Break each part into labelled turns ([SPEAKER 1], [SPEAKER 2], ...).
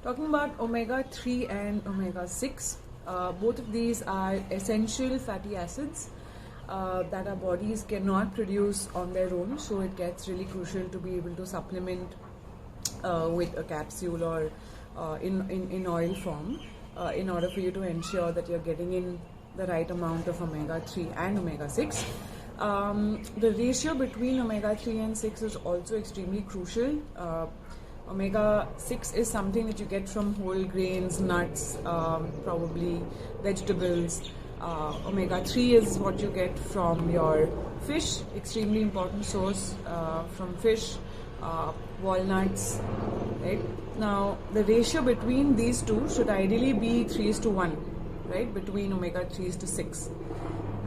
[SPEAKER 1] Talking about omega-3 and omega-6, both of these are essential fatty acids that our bodies cannot produce on their own, so it gets really crucial to be able to supplement with a capsule or in oil form in order for you to ensure that you're getting in the right amount of omega-3 and omega-6. The ratio between omega-3 and 6 is also extremely crucial. Omega-6 is something that you get from whole grains, nuts, probably vegetables. Omega-3 is what you get from your fish, extremely important source from fish, walnuts, right? Now, the ratio between these two should ideally be 3:1, right, between omega-3s to 6.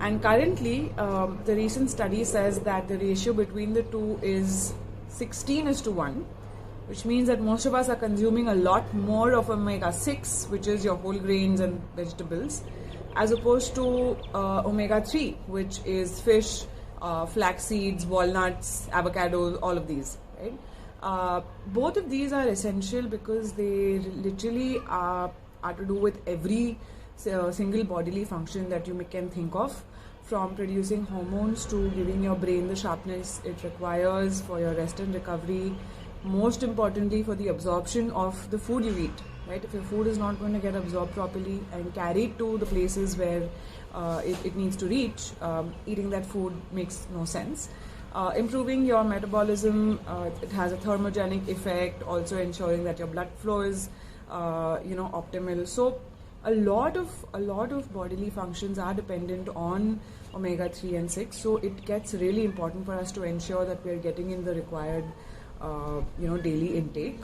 [SPEAKER 1] And currently, the recent study says that the ratio between the two is 16:1, which means that most of us are consuming a lot more of omega-6, which is your whole grains and vegetables, as opposed to omega-3, which is fish, flax seeds, walnuts, avocados, all of these, right? Both of these are essential because they literally are to do with every single bodily function that you can think of, from producing hormones to giving your brain the sharpness it requires for your rest and recovery, most importantly for the absorption of the food you eat, right? If your food is not going to get absorbed properly and carried to the places where it needs to reach, eating that food makes no sense. Improving your metabolism, it has a thermogenic effect, also ensuring that your blood flow is optimal. So a lot of bodily functions are dependent on omega-3 and 6, so it gets really important for us to ensure that we are getting in the required daily intake.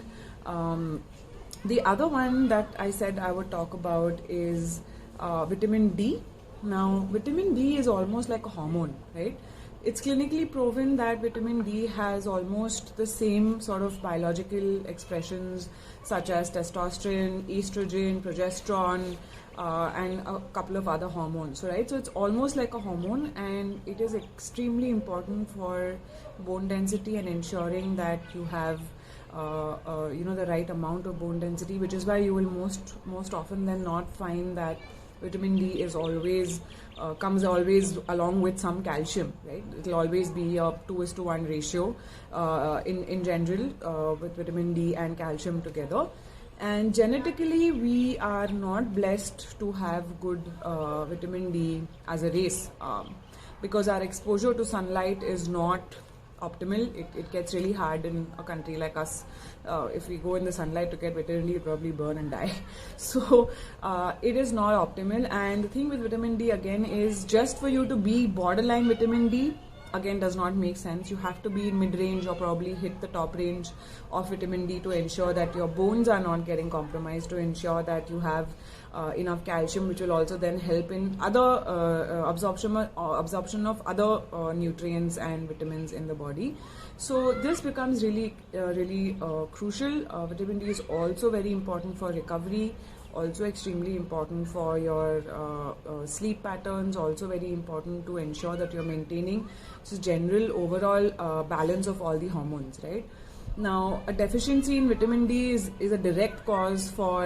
[SPEAKER 1] The other one that I said I would talk about is vitamin D. Now, vitamin D is almost like a hormone, right? It's clinically proven that vitamin D has almost the same sort of biological expressions such as testosterone, estrogen, progesterone, and a couple of other hormones, right? So it's almost like a hormone, and it is extremely important for bone density and ensuring that you have the right amount of bone density, which is why you will most often than not find that vitamin D is always comes always along with some calcium, right? It will always be a 2:1 ratio in general with vitamin D and calcium together. And genetically, we are not blessed to have good vitamin D as a race because our exposure to sunlight is not optimal. It gets really hard in a country like us. If we go in the sunlight to get vitamin D, we probably burn and die. So it is not optimal. And the thing with vitamin D again is, just for you to be borderline vitamin D, again, does not make sense. You have to be in mid-range or probably hit the top range of vitamin D to ensure that your bones are not getting compromised, to ensure that you have enough calcium, which will also then help in other absorption of other nutrients and vitamins in the body. So this becomes really crucial. Vitamin D is also very important for recovery, also extremely important for your sleep patterns, also very important to ensure that you're maintaining just general overall balance of all the hormones, right? Now, a deficiency in vitamin D is a direct cause for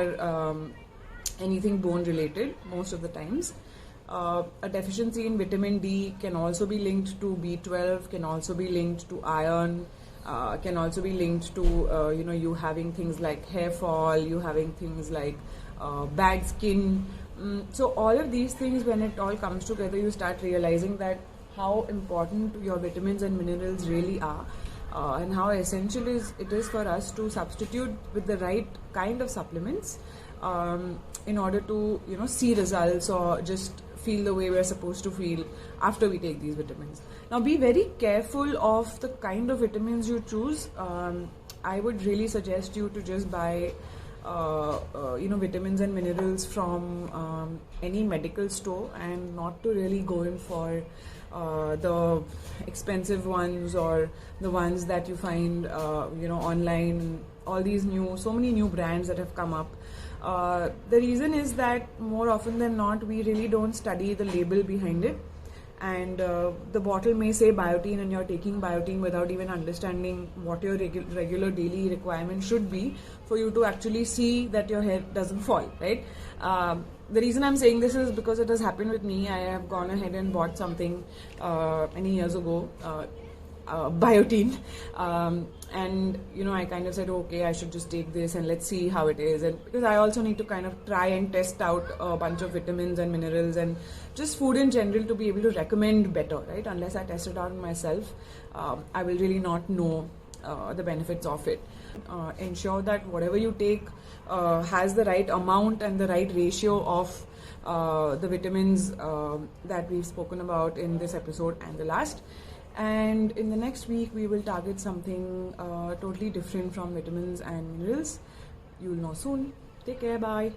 [SPEAKER 1] anything bone related most of the times. A deficiency in vitamin D can also be linked to B12, can also be linked to iron, can also be linked to you having things like hair fall, you having things like bad skin. So all of these things, when it all comes together, you start realizing that how important your vitamins and minerals really are, and how essential it is for us to substitute with the right kind of supplements in order to see results or just feel the way we're supposed to feel after we take these vitamins. Now, be very careful of the kind of vitamins you choose. I would really suggest you to just buy vitamins and minerals from any medical store, and not to really go in for the expensive ones or the ones that you find online. All these so many new brands that have come up. The reason is that more often than not, we really don't study the label behind it. and the bottle may say biotin and you're taking biotin without even understanding what your regular daily requirement should be for you to actually see that your hair doesn't fall, right? The reason I'm saying this is because it has happened with me. I have gone ahead and bought something many years ago, biotin, and I kind of said, okay, I should just take this and let's see how it is, and because I also need to kind of try and test out a bunch of vitamins and minerals and just food in general to be able to recommend better, right? Unless I test it out myself, I will really not know the benefits of it. Ensure that whatever you take has the right amount and the right ratio of the vitamins that we've spoken about in this episode and the last. And in the next week, we will target something totally different from vitamins and minerals. You'll know soon. Take care. Bye.